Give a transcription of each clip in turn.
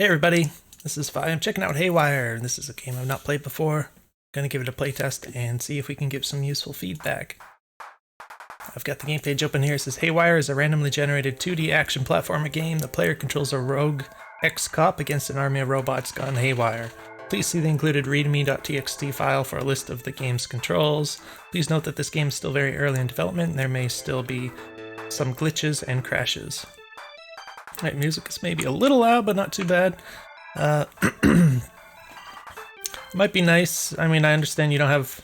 Hey everybody, this is Fi. I'm checking out Haywire. This is a game I've not played before. Gonna give it a playtest and see if we can get some useful feedback. I've got the game page open here. It says Haywire is a randomly generated 2D action platformer game. The player controls a rogue ex-cop against an army of robots gone haywire. Please see the included readme.txt file for a list of the game's controls. Please note that this game is still very early in development and there may still be some glitches and crashes. Alright, music is maybe a little loud, but not too bad. Might be nice. I mean, I understand you don't have...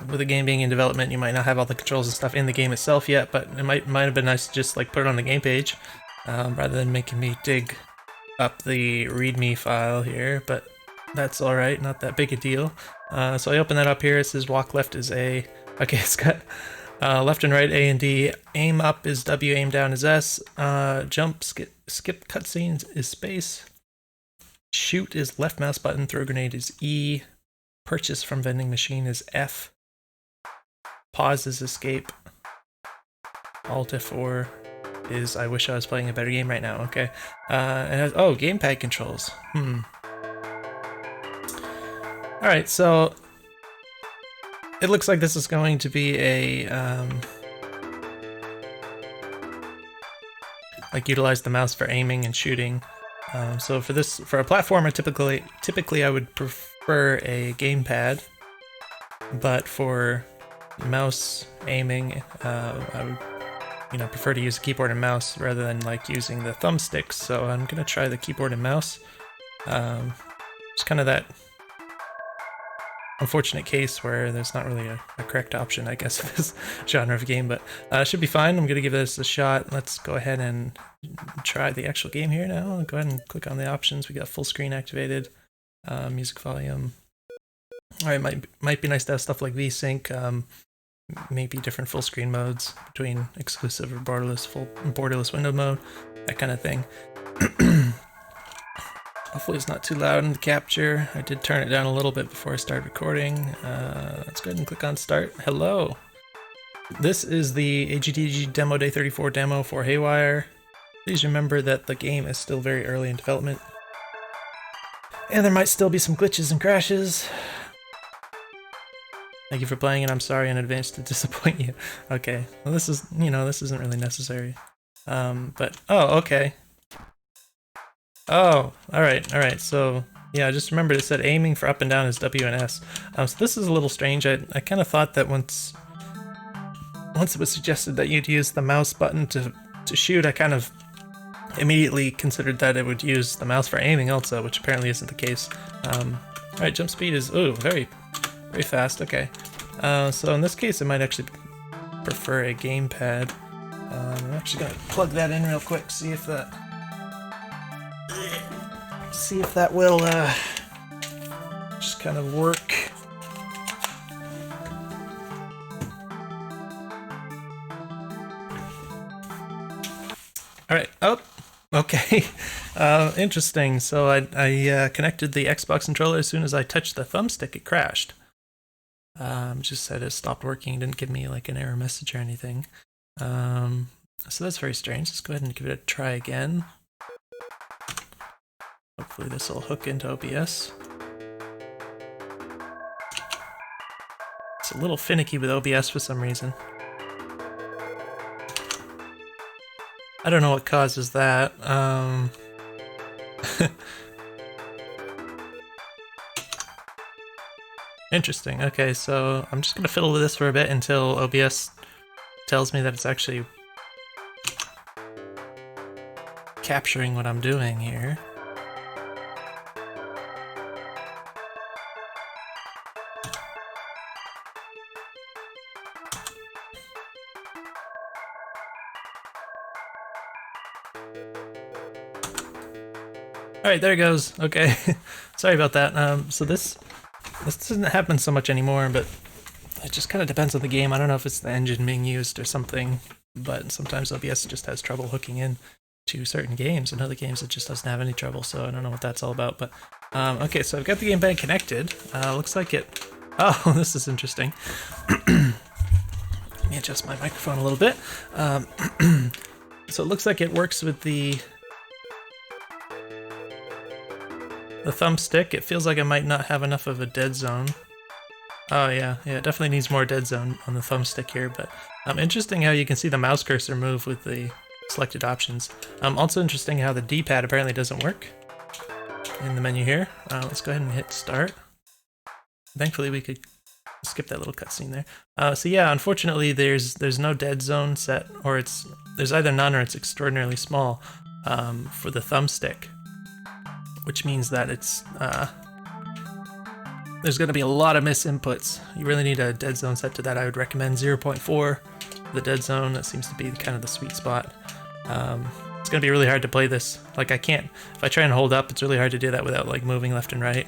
with the game being in development, you might not have all the controls and stuff in the game itself yet, but it might have been nice to just like put it on the game page, rather than making me dig up the readme file here, but that's alright, not that big a deal. So I open that up here. It says walk left is A. Okay, it's got... left and right A and D, aim up is W, aim down is S, jump, skip cutscenes is space, shoot is left mouse button, throw grenade is E, purchase from vending machine is F, pause is escape, Alt F4 is I wish I was playing a better game right now, okay. Oh, gamepad controls, Alright, so it looks like this is going to be a, like utilize the mouse for aiming and shooting. So for a platformer, typically I would prefer a gamepad, but for mouse aiming, I would, prefer to use a keyboard and mouse rather than like using the thumbsticks. So I'm gonna try the keyboard and mouse. It's kind of that unfortunate case where there's not really a correct option, I guess, for this genre of game, but it should be fine. I'm going to give this a shot. Let's go ahead and try the actual game here now. I'll go ahead and click on the options. We got full screen activated, music volume. Alright, might be nice to have stuff like VSync, maybe different full screen modes between exclusive or borderless window mode, that kind of thing. Hopefully it's not too loud in the capture. I did turn it down a little bit before I started recording. Let's go ahead and click on start. Hello. This is the AGDG Demo Day 34 demo for Haywire. Please remember that the game is still very early in development, and there might still be some glitches and crashes. Thank you for playing, and I'm sorry in advance to disappoint you. Okay, well this is, this isn't really necessary. But, oh, okay. Oh, alright, so, yeah, I just remembered it said aiming for up and down is W and S. So this is a little strange. I kind of thought that once it was suggested that you'd use the mouse button to shoot, I kind of immediately considered that it would use the mouse for aiming also, which apparently isn't the case. Alright, jump speed is, very fast, okay. So in this case, I might actually prefer a gamepad. I'm actually going to plug that in real quick, see if that will just kind of work. Alright, oh, okay. Interesting. So I connected the Xbox controller. As soon as I touched the thumbstick, it crashed. Just said it stopped working. It didn't give me like an error message or anything. So that's very strange. Let's go ahead and give it a try again. Hopefully this will hook into OBS. It's a little finicky with OBS for some reason. I don't know what causes that. Interesting. Okay, so I'm just going to fiddle with this for a bit until OBS tells me that it's actually capturing what I'm doing here. Alright, there it goes. Okay, sorry about that. So this doesn't happen so much anymore, but it just kind of depends on the game. I don't know if it's the engine being used or something, but sometimes OBS just has trouble hooking in to certain games, and other games it just doesn't have any trouble, so I don't know what that's all about. But okay, so I've got the gamepad connected. Looks like it... Oh, this is interesting. Let me adjust my microphone a little bit. So it looks like it works with the the thumbstick, it feels like I might not have enough of a dead zone. Oh yeah, it definitely needs more dead zone on the thumbstick here, but interesting how you can see the mouse cursor move with the selected options. Also interesting how the D-pad apparently doesn't work in the menu here. Let's go ahead and hit start. Thankfully we could skip that little cutscene there. So yeah, unfortunately there's no dead zone set, or there's either none or it's extraordinarily small for the thumbstick, which means that there's going to be a lot of misinputs. You really need a dead zone set to that. I would recommend 0.4 for the dead zone. That seems to be kind of the sweet spot. It's going to be really hard to play this. Like if I try and hold up, it's really hard to do that without like moving left and right.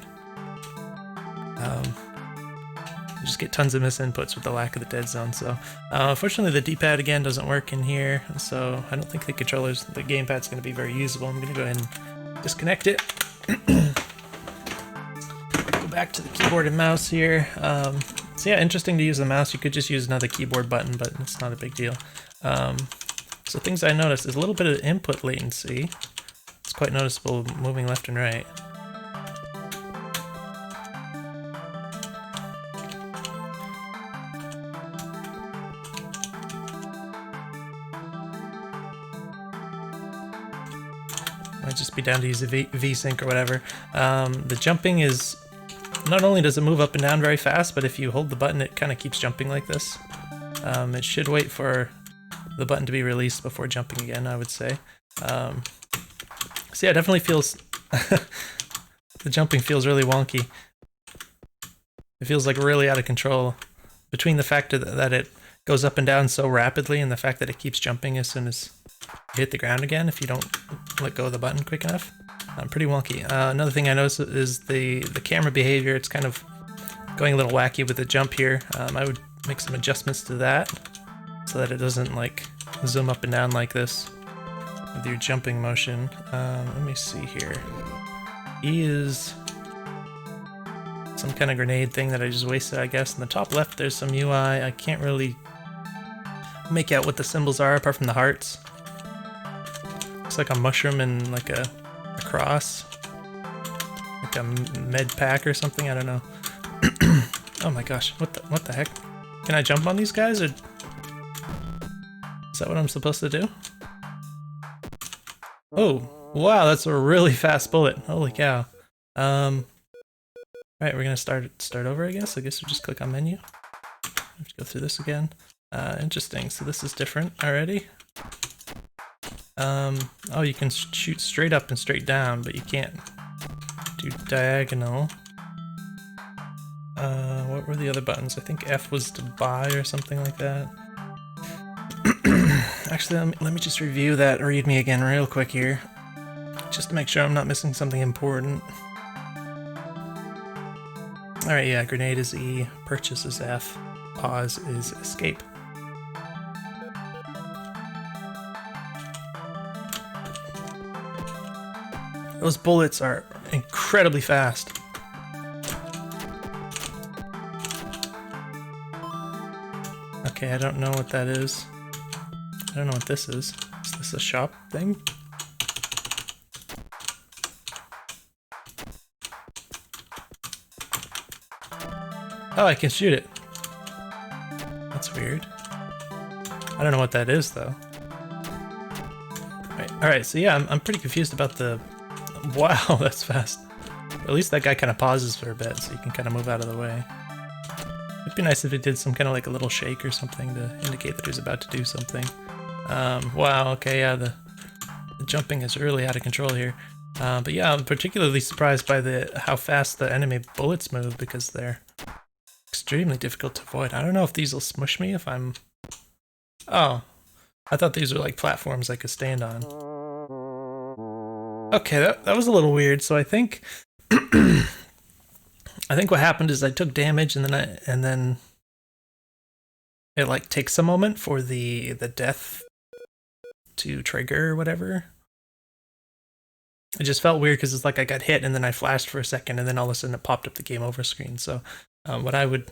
You just get tons of misinputs with the lack of the dead zone. So unfortunately the D-pad again doesn't work in here. So I don't think the gamepad's going to be very usable. I'm going to go ahead and disconnect it. Back to the keyboard and mouse here. So yeah, interesting to use the mouse. You could just use another keyboard button, but it's not a big deal. So things I noticed is a little bit of input latency. It's quite noticeable moving left and right. Might just be down to use a V-Sync or whatever. The jumping is... Not only does it move up and down very fast, but if you hold the button, it kind of keeps jumping like this. It should wait for the button to be released before jumping again, I would say. So yeah, it definitely feels... the jumping feels really wonky. It feels like really out of control. Between the fact that it goes up and down so rapidly and the fact that it keeps jumping as soon as you hit the ground again if you don't let go of the button quick enough. Pretty wonky. Another thing I noticed is the camera behavior. It's kind of going a little wacky with the jump here. I would make some adjustments to that so that it doesn't like zoom up and down like this with your jumping motion. Let me see here. E is some kind of grenade thing that I just wasted, I guess. In the top left there's some UI. I can't really make out what the symbols are apart from the hearts. Looks like a mushroom and like a cross, like a med pack or something. I don't know. Oh my gosh, what the heck? Can I jump on these guys, or is that what I'm supposed to do? Oh wow, that's a really fast bullet. Holy cow. Right, we're gonna start over. I guess we just click on menu. Have to go through this again. Interesting. So this is different already. Oh, you can shoot straight up and straight down, but you can't do diagonal. What were the other buttons? I think F was to buy or something like that. Actually, let me just review that readme again real quick here, just to make sure I'm not missing something important. Alright, yeah, grenade is E, purchase is F, pause is escape. Those bullets are incredibly fast. Okay, I don't know what that is. I don't know what this is. Is this a shop thing? Oh, I can shoot it. That's weird. I don't know what that is, though. Alright, so yeah, I'm pretty confused about the... Wow, that's fast. At least that guy kind of pauses for a bit, so you can kind of move out of the way. It'd be nice if it did some kind of like a little shake or something to indicate that he was about to do something. Wow, okay, yeah, the jumping is really out of control here. But yeah, I'm particularly surprised by how fast the enemy bullets move, because they're extremely difficult to avoid. I don't know if these will smush me if I'm... Oh, I thought these were like platforms I could stand on. Okay, that was a little weird. So I think I think what happened is I took damage, and then it like takes a moment for the death to trigger or whatever. It just felt weird because it's like I got hit and then I flashed for a second, and then all of a sudden it popped up the game over screen. So what I would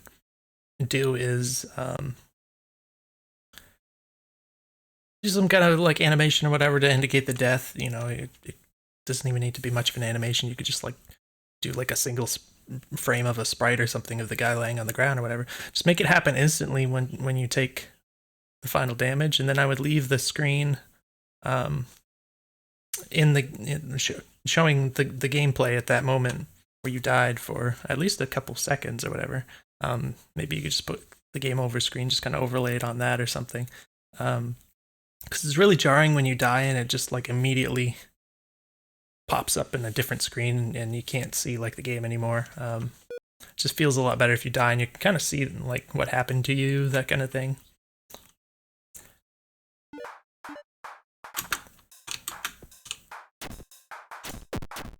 do is do some kind of like animation or whatever to indicate the death. You know, it doesn't even need to be much of an animation. You could just like do like a single frame of a sprite or something of the guy laying on the ground or whatever. Just make it happen instantly when you take the final damage, and then I would leave the screen showing the gameplay at that moment where you died for at least a couple seconds or whatever. Maybe you could just put the game over screen, just kind of overlay it on that or something. Because it's really jarring when you die and it just like immediately pops up in a different screen and you can't see like the game anymore. It just feels a lot better if you die and you can kind of see like what happened to you, that kind of thing.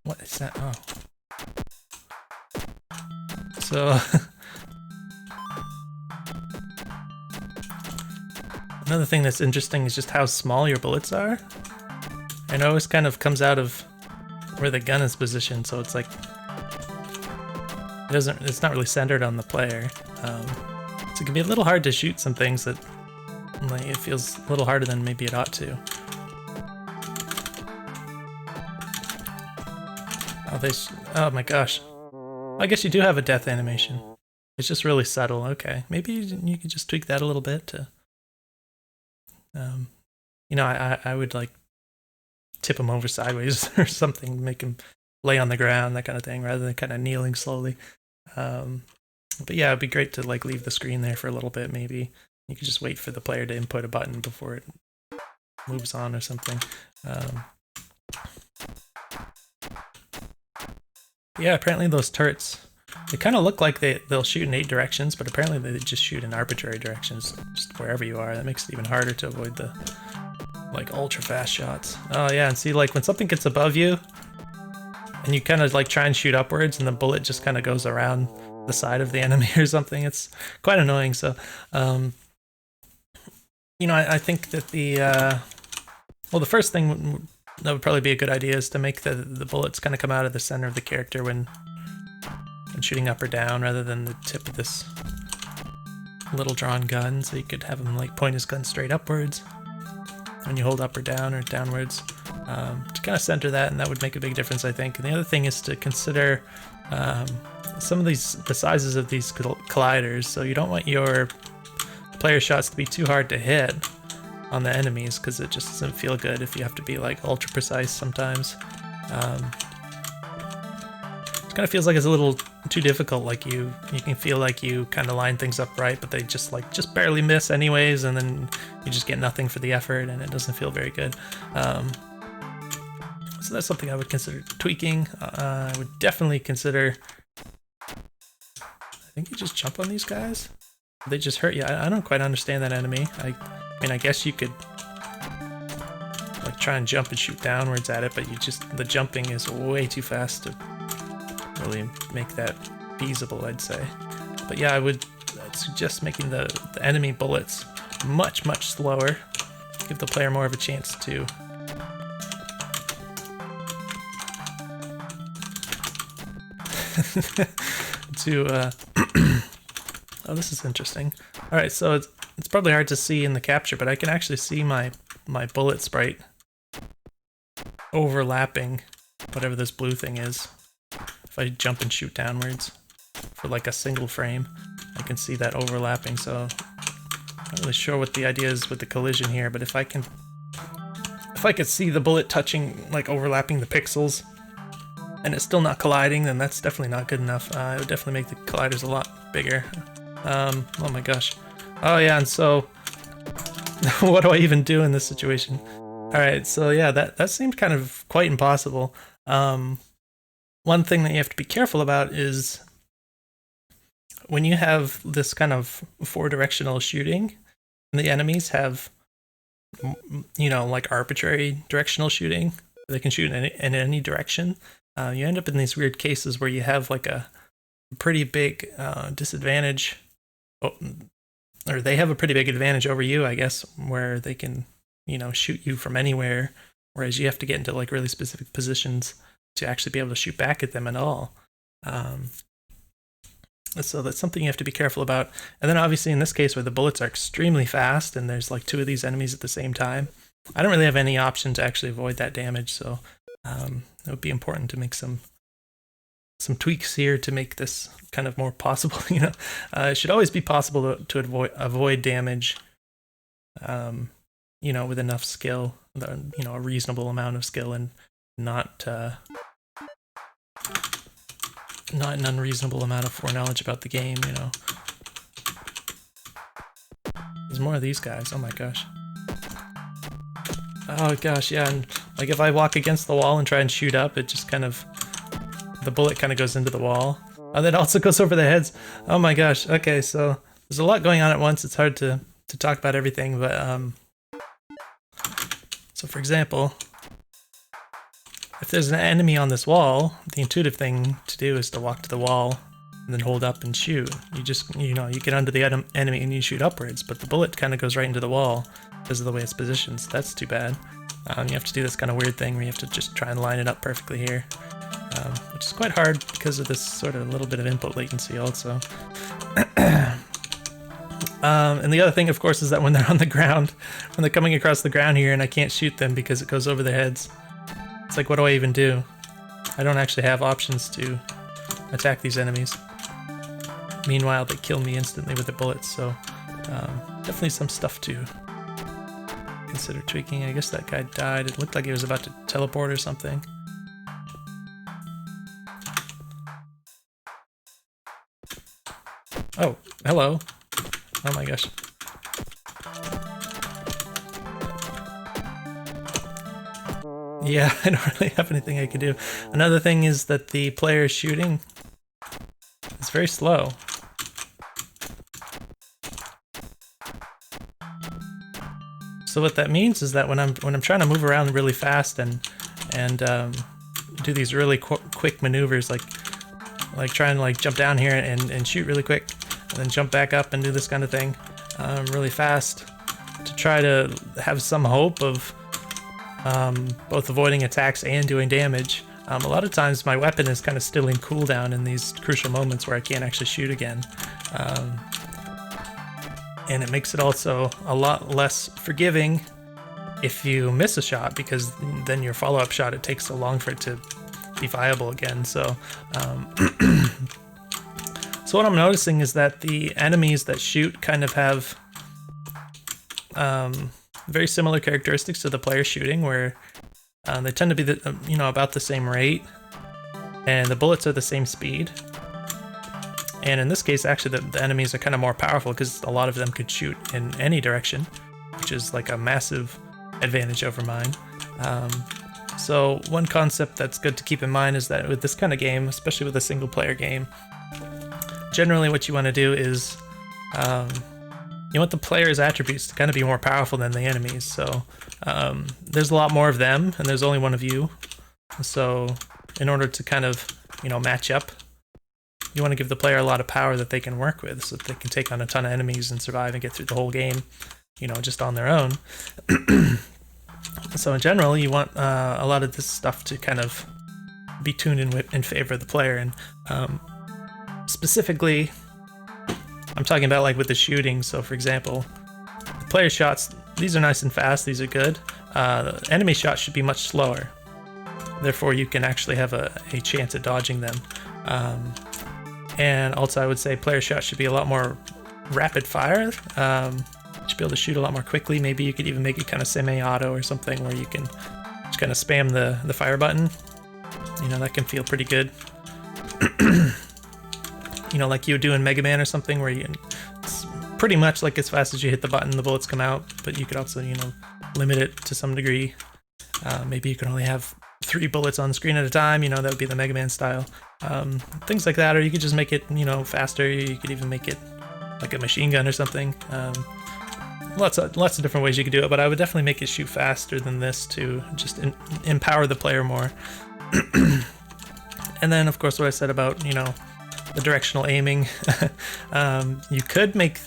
What is that? Oh. So another thing that's interesting is just how small your bullets are. And it always kind of comes out of where the gun is positioned, so it's like it's not really centered on the player. So it can be a little hard to shoot some things that like it feels a little harder than maybe it ought to. Oh my gosh. I guess you do have a death animation. It's just really subtle. Okay, maybe you could just tweak that a little bit to, you know, I would like tip him over sideways or something, make him lay on the ground, that kind of thing, rather than kind of kneeling slowly. But yeah, it'd be great to like leave the screen there for a little bit. Maybe you could just wait for the player to input a button before it moves on or something. Yeah, apparently those turrets, they kind of look like they'll shoot in 8 directions, but apparently they just shoot in arbitrary directions, just wherever you are. That makes it even harder to avoid the like ultra fast shots. Oh yeah, and see like when something gets above you and you kind of like try and shoot upwards and the bullet just kind of goes around the side of the enemy or something, it's quite annoying. So you know, I think that the first thing that would probably be a good idea is to make the bullets kind of come out of the center of the character when shooting up or down, rather than the tip of this little drawn gun. So you could have him like point his gun straight upwards when you hold up or down or downwards, to kind of center that, and that would make a big difference, I think. And the other thing is to consider some of the sizes of these colliders. So you don't want your player shots to be too hard to hit on the enemies, because it just doesn't feel good if you have to be like ultra precise sometimes. It kind of feels like it's a little too difficult. Like you can feel like you kind of line things up right, but they just barely miss anyways, and then you just get nothing for the effort, and it doesn't feel very good. So that's something I would consider tweaking. I would definitely consider. I think you just jump on these guys. They just hurt you. I don't quite understand that enemy. I mean, I guess you could like try and jump and shoot downwards at it, but the jumping is way too fast to really make that feasible, I'd say. But yeah, I would suggest making the enemy bullets much slower. Give the player more of a chance to oh, this is interesting. All right, so it's probably hard to see in the capture, but I can actually see my bullet sprite overlapping whatever this blue thing is. If I jump and shoot downwards for like a single frame, I can see that overlapping. So I'm not really sure what the idea is with the collision here, but if I could see the bullet touching, like overlapping the pixels, and it's still not colliding, then that's definitely not good enough. It would definitely make the colliders a lot bigger. Oh my gosh. Oh yeah, and so what do I even do in this situation? Alright, so yeah, that seemed kind of quite impossible. One thing that you have to be careful about is when you have this kind of 4-directional shooting, and the enemies have, you know, like arbitrary directional shooting, they can shoot in any direction. You end up in these weird cases where you have like a pretty big disadvantage, or they have a pretty big advantage over you, I guess, where they can, you know, shoot you from anywhere, whereas you have to get into like really specific positions to actually be able to shoot back at them at all. So that's something you have to be careful about. And then obviously in this case where the bullets are extremely fast and there's like 2 of these enemies at the same time, I don't really have any option to actually avoid that damage, so it would be important to make some some tweaks here to make this kind of more possible. It should always be possible to avoid damage. With enough skill, a reasonable amount of skill, and not an unreasonable amount of foreknowledge about the game. There's more of these guys. Oh my gosh. Oh gosh, yeah, and like if I walk against the wall and try and shoot up, it just kind of, the bullet kind of goes into the wall. Oh, that also goes over their heads. Oh my gosh. Okay, so there's a lot going on at once. It's hard to talk about everything, but so for example, if there's an enemy on this wall, the intuitive thing to do is to walk to the wall and then hold up and shoot. You just, you get under the enemy and you shoot upwards, but the bullet kind of goes right into the wall because of the way it's positioned, so that's too bad. You have to do this kind of weird thing where you have to just try and line it up perfectly here, which is quite hard because of this sort of little bit of input latency also. And the other thing, of course, is that when they're on the ground, when they're coming across the ground here and I can't shoot them because it goes over their heads, it's like, what do I even do? I don't actually have options to attack these enemies. Meanwhile, they kill me instantly with their bullets, so definitely some stuff to consider tweaking. I guess that guy died. It looked like he was about to teleport or something. Oh, hello. Oh my gosh. Yeah, I don't really have anything I can do. Another thing is that the player shooting is very slow. So what that means is that when I'm trying to move around really fast and do these really quick maneuvers, like trying to jump down here and shoot really quick, and then jump back up and do this kind of thing really fast to try to have some hope of both avoiding attacks and doing damage. A lot of times my weapon is kind of still in cooldown in these crucial moments where I can't actually shoot again. And it makes it also a lot less forgiving if you miss a shot, because then your follow-up shot, it takes so long for it to be viable again. So so what I'm noticing is that the enemies that shoot kind of have very similar characteristics to the player shooting, where they tend to be about the same rate, and the bullets are the same speed. And in this case, actually, the enemies are kind of more powerful because a lot of them could shoot in any direction, which is like a massive advantage over mine. So one concept that's good to keep in mind is that with this kind of game, especially with a single player game, generally what you want to do is you want the player's attributes to kind of be more powerful than the enemies. So there's a lot more of them and there's only one of you. So in order to kind of, match up, you want to give the player a lot of power that they can work with so that they can take on a ton of enemies and survive and get through the whole game, just on their own. So in general, you want a lot of this stuff to kind of be tuned in favor of the player. And specifically, I'm talking about like with the shooting. So for example, the player shots, these are nice and fast, these are good. The enemy shots should be much slower. Therefore, you can actually have a chance at dodging them. And also I would say player shots should be a lot more rapid fire. You should be able to shoot a lot more quickly. Maybe you could even make it kind of semi-auto or something where you can just kind of spam the fire button. That can feel pretty good. Like you would do in Mega Man or something, where it's pretty much like as fast as you hit the button, the bullets come out, but you could also, limit it to some degree. Maybe you can only have 3 bullets on the screen at a time, that would be the Mega Man style. Things like that, or you could just make it, faster. You could even make it like a machine gun or something. Lots of different ways you could do it, but I would definitely make it shoot faster than this to just empower the player more. And then, of course, what I said about, the directional aiming. You could make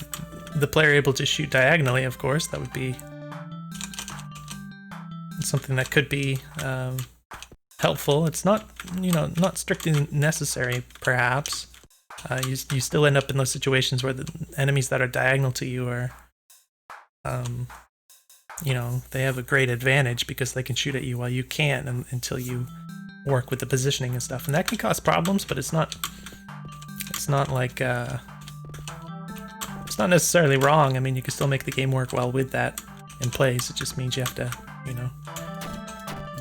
the player able to shoot diagonally, of course. That would be something that could be helpful. It's not, not strictly necessary, perhaps. You still end up in those situations where the enemies that are diagonal to you are, they have a great advantage because they can shoot at you while you can't until you work with the positioning and stuff, and that can cause problems, but it's not like it's not necessarily wrong. I mean, you can still make the game work well with that in place. It just means you have to, you know,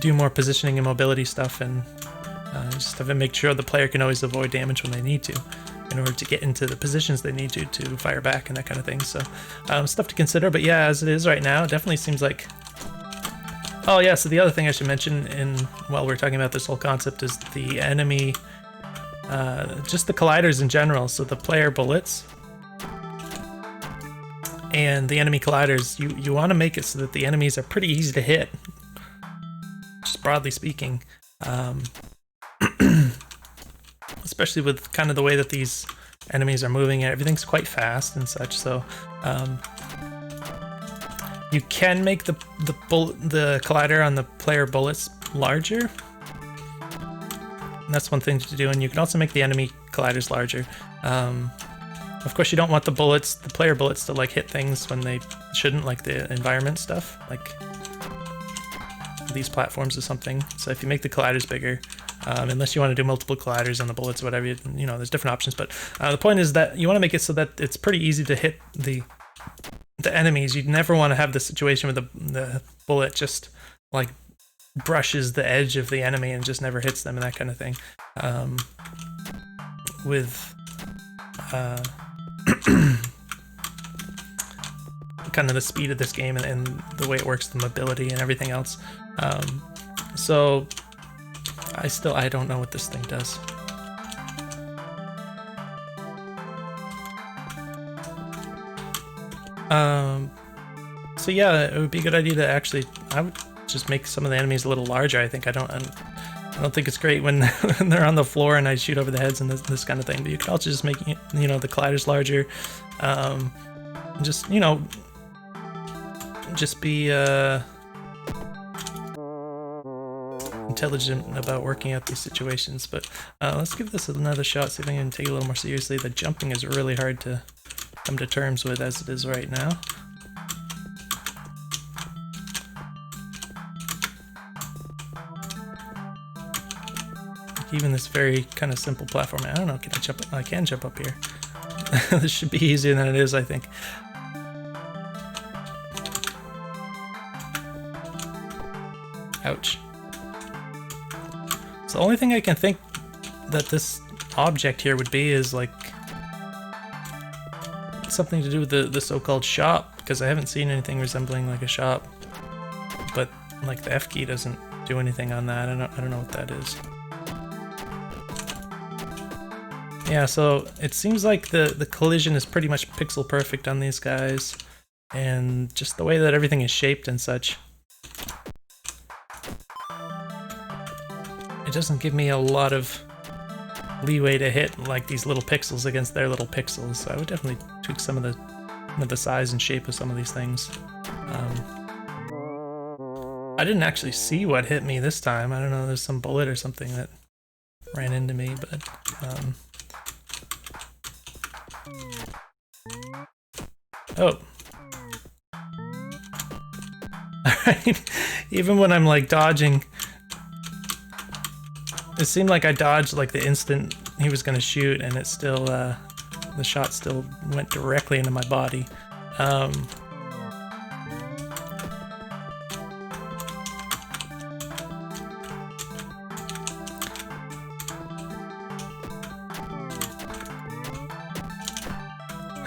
do more positioning and mobility stuff, and you just have to make sure the player can always avoid damage when they need to, in order to get into the positions they need to fire back and that kind of thing. So stuff to consider, but yeah, as it is right now, it definitely seems like... Oh yeah, so the other thing I should mention while we're talking about this whole concept is the enemy, just the colliders in general. So the player bullets and the enemy colliders, you want to make it so that the enemies are pretty easy to hit, just broadly speaking. Especially with kind of the way that these enemies are moving, everything's quite fast and such, so you can make the collider on the player bullets larger. And that's one thing to do, and you can also make the enemy colliders larger. Of course, you don't want the player bullets to like hit things when they shouldn't, like the environment stuff, like these platforms or something. So if you make the colliders bigger, unless you want to do multiple colliders on the bullets or whatever, you know, there's different options. But the point is that you want to make it so that it's pretty easy to hit the enemies. You'd never want to have the situation where the bullet just like brushes the edge of the enemy and just never hits them and that kind of thing. With kind of the speed of this game and the way it works, the mobility and everything else. So I don't know what this thing does. So yeah, it would be a good idea to actually, I would just make some of the enemies a little larger. I think I don't think it's great when, when they're on the floor and I shoot over the heads and this kind of thing. But you could also just make, you know, the colliders larger. Just, you know, just be intelligent about working out these situations. But let's give this another shot, see if I can take it a little more seriously. The jumping is really hard to come to terms with as it is right now. Even this very kind of simple platform, I don't know, can I jump? I can jump up here. This should be easier than it is, I think. Ouch. So the only thing I can think that this object here would be is like something to do with the so-called shop, because I haven't seen anything resembling like a shop. But like the F key doesn't do anything on that. I don't know what that is. Yeah, so it seems like the collision is pretty much pixel perfect on these guys, and just the way that everything is shaped and such. It doesn't give me a lot of leeway to hit like these little pixels against their little pixels, so I would definitely tweak some of the size and shape of some of these things. I didn't actually see what hit me this time. I don't know, there's some bullet or something that ran into me, but oh. Alright, even when I'm like dodging, it seemed like I dodged like the instant he was gonna shoot, and it still, the shot still went directly into my body.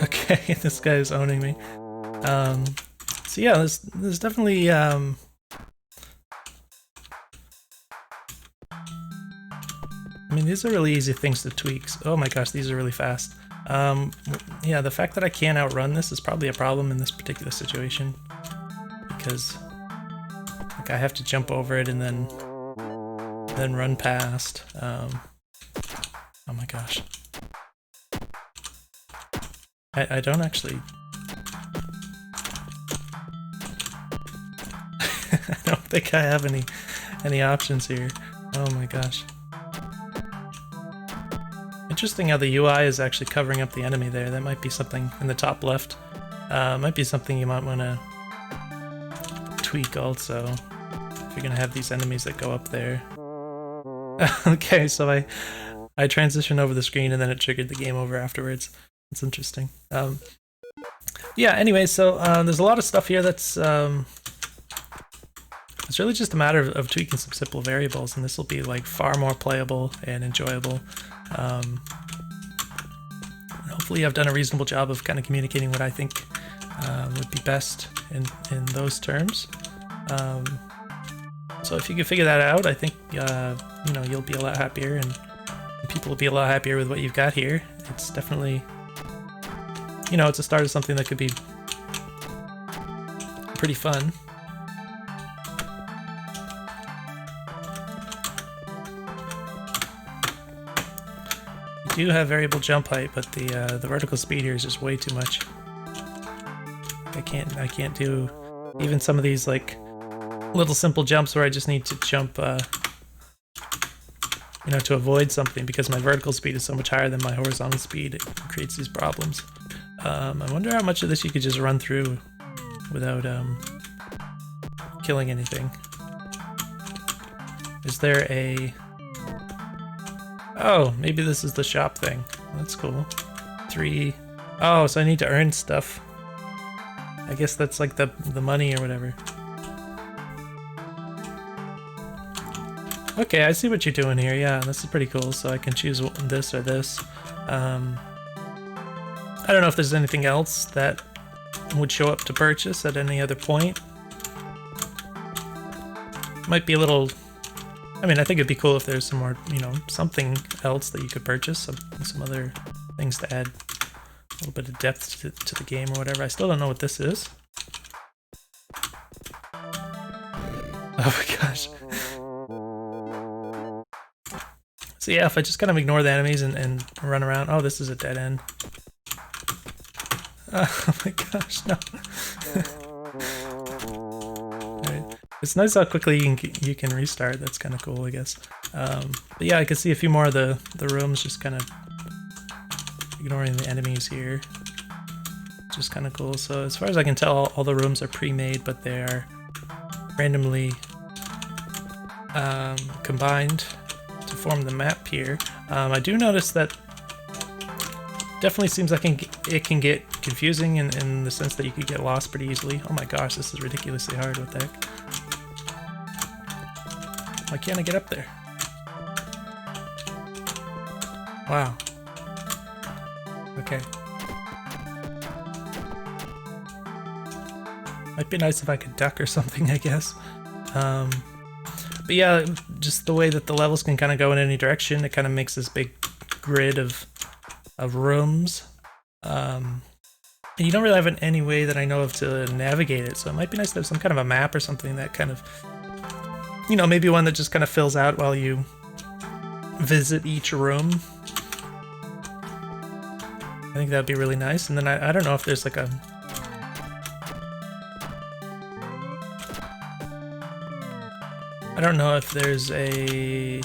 Okay, this guy is owning me. So yeah, there's definitely I mean, these are really easy things to tweak. Oh my gosh, these are really fast. Yeah, the fact that I can't outrun this is probably a problem in this particular situation, because like I have to jump over it and then run past. Oh my gosh. I don't actually... I don't think I have any options here. Oh my gosh. Interesting how the UI is actually covering up the enemy there. That might be something in the top left. Might be something you might want to tweak also, if you're going to have these enemies that go up there. Okay, so I transitioned over the screen and then it triggered the game over afterwards. It's interesting. Yeah, anyway, so there's a lot of stuff here that's it's really just a matter of tweaking some simple variables, and this will be like far more playable and enjoyable. Hopefully I've done a reasonable job of kind of communicating what I think would be best in those terms. So if you can figure that out, I think you know, you'll be a lot happier, and people will be a lot happier with what you've got here. It's definitely, you know, it's a start of something that could be pretty fun. You do have variable jump height, but the vertical speed here is just way too much. I can't do even some of these like little simple jumps where I just need to jump, you know, to avoid something, because my vertical speed is so much higher than my horizontal speed. It creates these problems. I wonder how much of this you could just run through without killing anything. Is there a... Oh, maybe this is the shop thing. That's cool. 3... Oh, so I need to earn stuff. I guess that's like the money or whatever. Okay, I see what you're doing here. Yeah, this is pretty cool. So I can choose this or this. I don't know if there's anything else that would show up to purchase at any other point. Might be a little... I mean, I think it'd be cool if there's some more, you know, something else that you could purchase, some other things to add a little bit of depth to the game or whatever. I still don't know what this is. Oh my gosh. So yeah, if I just kind of ignore the enemies and run around... Oh, this is a dead end. Oh my gosh, no. Right. It's nice how quickly you can restart. That's kind of cool, I guess. But yeah, I can see a few more of the rooms, just kind of ignoring the enemies here. Just kind of cool. So as far as I can tell, all the rooms are pre-made, but they are randomly combined to form the map here. I do notice that definitely seems like it can get confusing in the sense that you could get lost pretty easily. Oh my gosh, this is ridiculously hard. What the heck? Why can't I get up there? Wow. Okay. Might be nice if I could duck or something, I guess. But yeah, just the way that the levels can kind of go in any direction, it kind of makes this big grid of rooms. And you don't really have any way that I know of to navigate it, so it might be nice to have some kind of a map or something that kind of, you know, maybe one that just kind of fills out while you visit each room. I think that'd be really nice. And then I don't know if there's like a... I don't know if there's an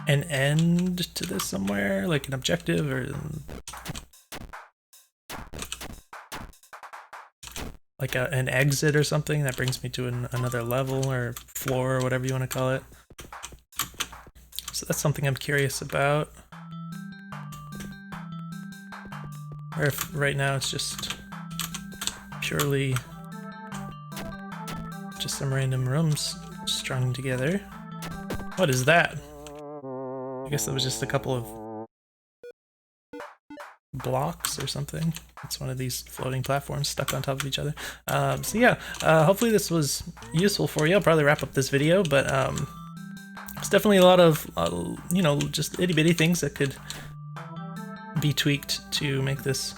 end to this somewhere, like an objective or like an exit or something that brings me to another level or floor or whatever you want to call it. So that's something I'm curious about. Or if right now it's just purely just some random rooms strung together. What is that? I guess that was just a couple of blocks or something. It's one of these floating platforms stuck on top of each other. So yeah, hopefully this was useful for you. I'll probably wrap up this video, but it's definitely a lot of, you know, just itty-bitty things that could be tweaked to make this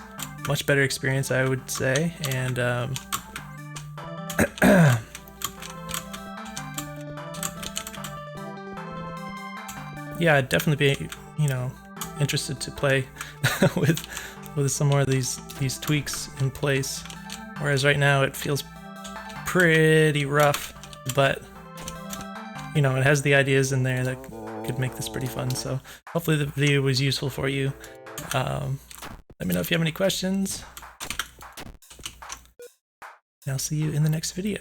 much better experience, I would say. And yeah, I'd definitely be, you know, interested to play with some more of these tweaks in place. Whereas right now it feels pretty rough, but you know, it has the ideas in there that could make this pretty fun. So hopefully the video was useful for you. Let me know if you have any questions, and I'll see you in the next video.